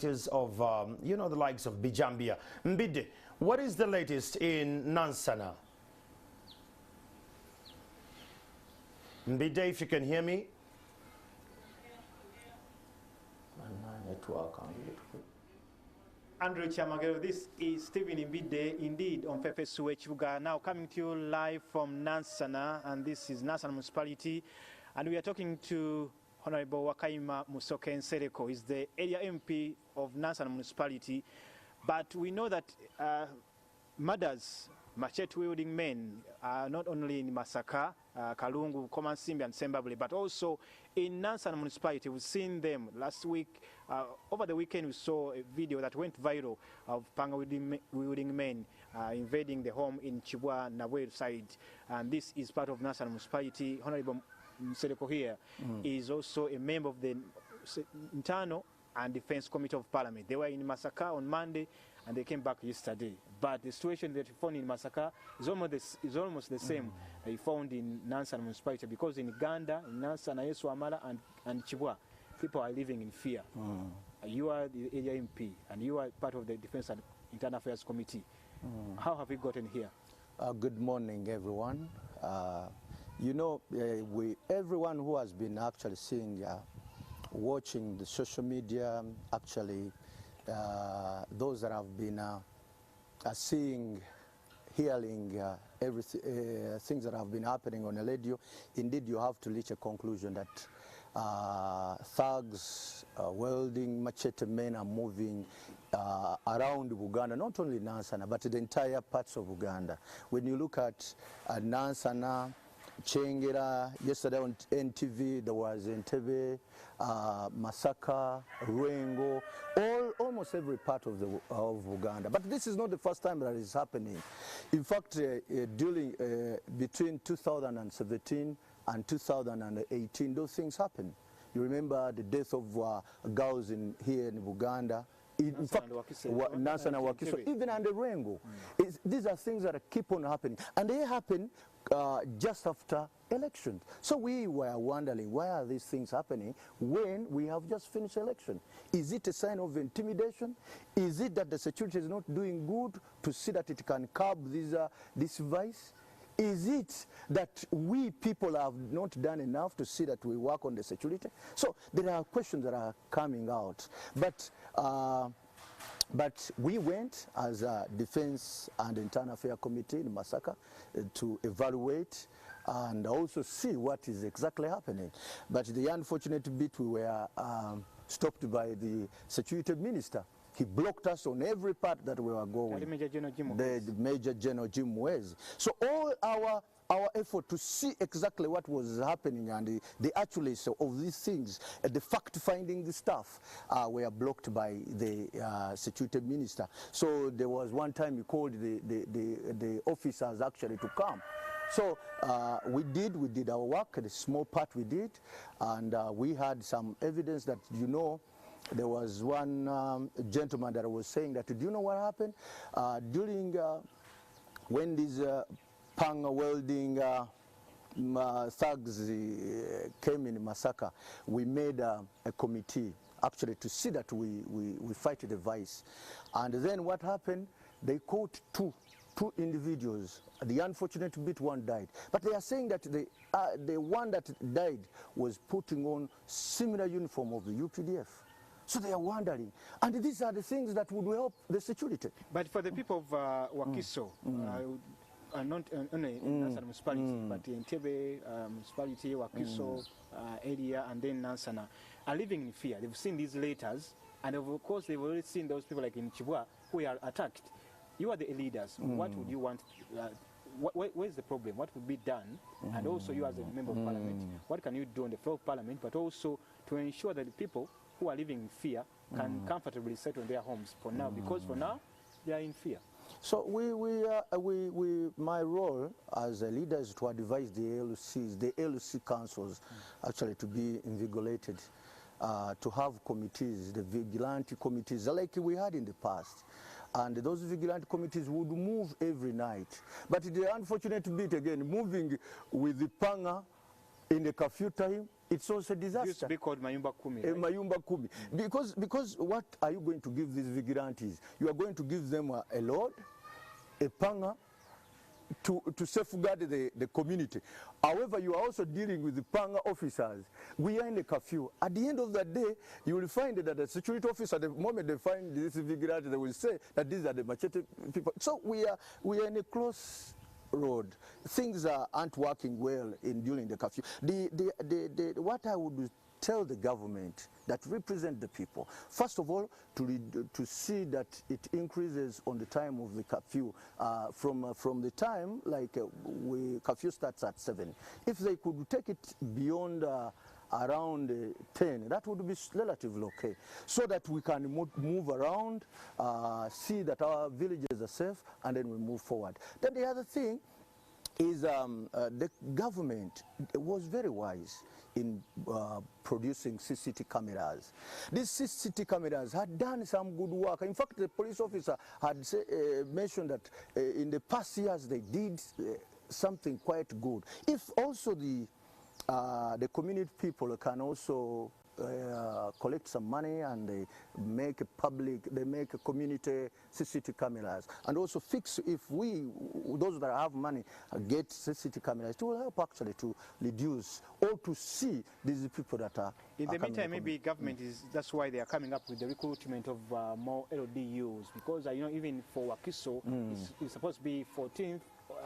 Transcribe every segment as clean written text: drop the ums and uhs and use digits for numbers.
Of you know, the likes of Bijambia. Mbide, what is the latest in Nansana? Mbide, if you can hear me. Andrew Chamagero, this is Stephen Mbide, indeed, on Fefesuwe Chibuga. Now coming to you live from Nansana, and this is Nansana Municipality, and we are talking to Honorable Wakayima Musoke Nsereko. Is the area MP of Nansana Municipality, but we know that murders, machete-wielding men, are not only in Masaka, Kalungu, Komansimbi and Sembabule, but also in Nansana Municipality. We've seen them last week. Over the weekend, we saw a video that went viral of panga-wielding men invading the home in Chibwa, Nawel side. And this is part of Nansana Municipality. Honorable Nsereko here is also a member of the Internal and Defense Committee of Parliament. They were in Masaka on Monday and they came back yesterday. But the situation that you found in Masaka is almost the same that you found in Nansana Municipality, because in Uganda, in Nansana, Yesu Amala and Chibwa, people are living in fear. You are the area MP and you are part of the Defense and Internal Affairs Committee. How have you gotten here? Good morning, everyone. You know, everyone who has been actually seeing, watching the social media, actually, those that have been seeing, hearing everything, things that have been happening on the radio, indeed you have to reach a conclusion that thugs, wielding machete men are moving around Uganda, not only Nansana, but the entire parts of Uganda. When you look at Nansana, Chengera, yesterday on NTV, there was Entebbe, Masaka, Ruengo, almost every part of Uganda. But this is not the first time that is happening. In fact, between 2017 and 2018, those things happened. You remember the death of girls here in Uganda. In fact, Nansana Wakiso, even under Ruengo. These are things that keep on happening. And they happen just after elections. So we were wondering, why are these things happening when we have just finished election? Is it a sign of intimidation? Is it that the security is not doing good to see that it can curb this vice? Is it that we people have not done enough to see that we work on the security? So there are questions that are coming out. But we went as a Defense and Internal Affairs Committee in Masaka to evaluate and also see what is exactly happening. But the unfortunate bit, we were stopped by the Security Minister. He blocked us on every part that we were going. The Major General Jim Wezi. So all our effort to see exactly what was happening and the actualities of these things, the fact-finding stuff, were blocked by the Security Minister. So there was one time he called the officers actually to come. So we did our work, the small part we did, and we had some evidence that, you know, there was one gentleman that was saying that, do you know what happened? During when these panga-wielding thugs came in Masaka, we made a committee actually to see that we fight the vice. And then what happened? They caught two individuals. The unfortunate bit, one died. But they are saying that the one that died was putting on similar uniform of the UPDF. So they are wondering. And these are the things that would help the security. But for the people of Wakiso, not only in Nansana Municipality, but in Entebbe Municipality, Wakiso area, and then Nansana, are living in fear. They've seen these letters, and of course they've already seen those people like in Chibwa who are attacked. You are the leaders. What would you want? Where's the problem? What would be done? And also you as a member of Parliament, what can you do on the floor of Parliament, but also to ensure that the people who are living in fear can comfortably settle in their homes for now, because for now they are in fear. So my role as a leader is to advise the LCs, the LC councils, actually to be invigorated, to have committees, the vigilante committees, like we had in the past. And those vigilante committees would move every night. But the unfortunate bit again, moving with the panga in the curfew time, it's also a disaster. It used to be called Mayumba Kumi. Right? Mayumba Kumi. Because what are you going to give these vigilantes? You are going to give them a load, a panga, to safeguard the community. However, you are also dealing with the panga officers. We are in a curfew. At the end of the day, you will find that the security officer, the moment they find this vigilante, they will say that these are the machete people. So we are in a close road. Things aren't working well during the curfew. What I would tell the government that represent the people, first of all, to see that it increases on the time of the curfew, from the time curfew starts at 7. If they could take it beyond around 10, that would be relatively okay, so that we can move around, see that our villages are safe, and then we move forward. Then the other thing is the government was very wise in producing CCTV cameras. These CCTV cameras had done some good work. In fact, the police officer had mentioned that in the past years they did something quite good. If also the community people can also collect some money and they make a community CCTV cameras, and also fix, if those that have money get CCTV cameras, it will help actually to reduce or to see these people that are. In the meantime, maybe government that's why they are coming up with the recruitment of more LDUs, because even for Wakiso, it's supposed to be 14th.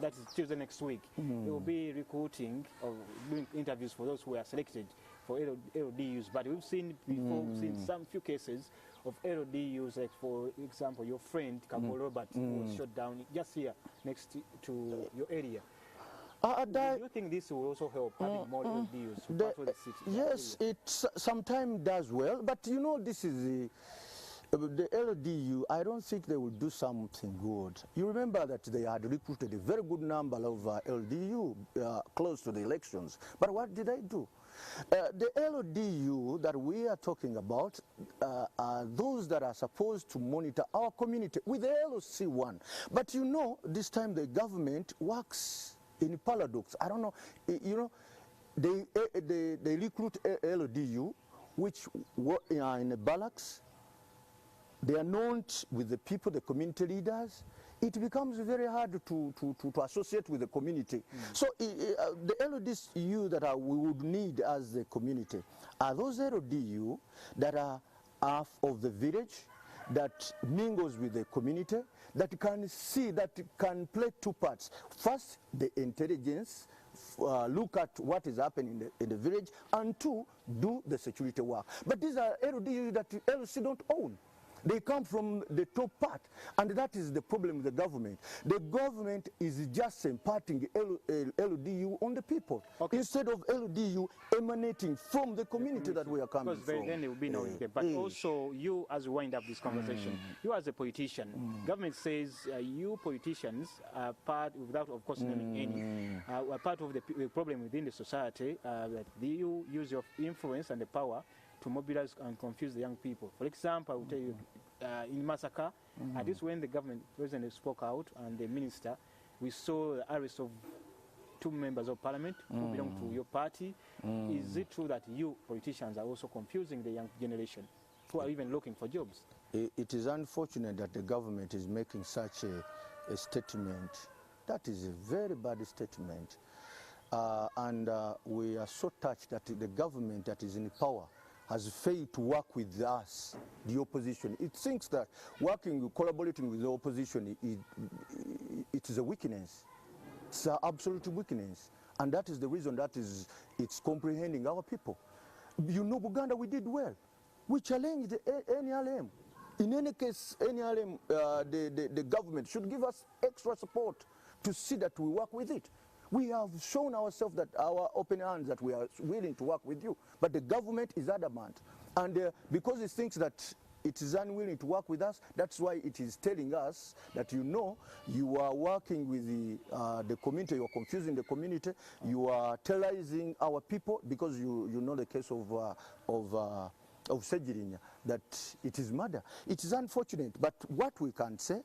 That is Tuesday next week. They will be recruiting or doing interviews for those who are selected for LDUs. But we've seen before, some few cases of LDUs, like for example, your friend Kambo Robert was shot down just here next to your area. Do you think this will also help having more LDUs to patrol the city? Yes, it sometimes does well, but this is the LDU, I don't think they will do something good. You remember that they had recruited a very good number of LDU close to the elections. But what did they do? The LDU that we are talking about are those that are supposed to monitor our community with the LOC1. But this time the government works in a paradox. I don't know, they recruit LDU, which were in the barracks. They are known with the people, the community leaders. It becomes very hard to associate with the community. So the LDU that we would need as the community are those LDU that are half of the village, that mingles with the community, that can see, that can play two parts. First, the intelligence, look at what is happening in the village, and two, do the security work. But these are LDU that LC don't own. They come from the top part, and that is the problem with the government. The government is just imparting LDU on the people, instead of LDU emanating from the community that we are coming from. Because then there will be no impact. But also, you, as we wind up this conversation, you as a politician, government says you politicians are part, without of course naming any, are part of the problem within the society, that you use your influence and the power to mobilize and confuse the young people. For example, I will tell you, in Masaka, at this when the government president spoke out and the minister, we saw the arrest of 2 members of parliament who belong to your party. Is it true that you politicians are also confusing the young generation who are even looking for jobs? It is unfortunate that the government is making such a statement. That is a very bad statement. And we are so touched that the government that is in power has failed to work with us, the opposition. It thinks that collaborating with the opposition, it is a weakness. It's an absolute weakness. And that is the reason that it's comprehending our people. Buganda, we did well. We challenged NRM. In any case, NRM, the government should give us extra support to see that we work with it. We have shown ourselves that our open hands, that we are willing to work with you. But the government is adamant. And because it thinks that it is unwilling to work with us, that's why it is telling us that you are working with the community, you are confusing the community, you are terrorizing our people, because you know the case of Segirinya, that it is murder. It is unfortunate, but what we can say,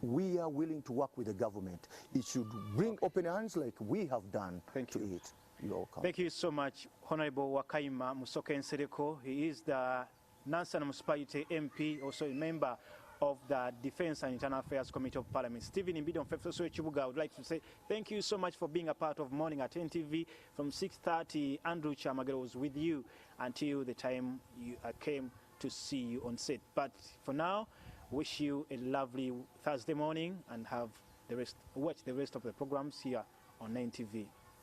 we are willing to work with the government. It should bring open hands like we have done to it. You're welcome. Thank you so much, Honorable Wakayima Musoke Nsereko. He is the Nansana Municipality MP, also a member of the Defense and Internal Affairs Committee of Parliament. Stephen Imbido on Fefeso Chibuga, I would like to say thank you so much for being a part of Morning at NTV. From 6:30, Andrew Chamagero was with you until the time you came to see you on set. But for now, wish you a lovely Thursday morning and have the rest, watch the rest of the programs here on NTV.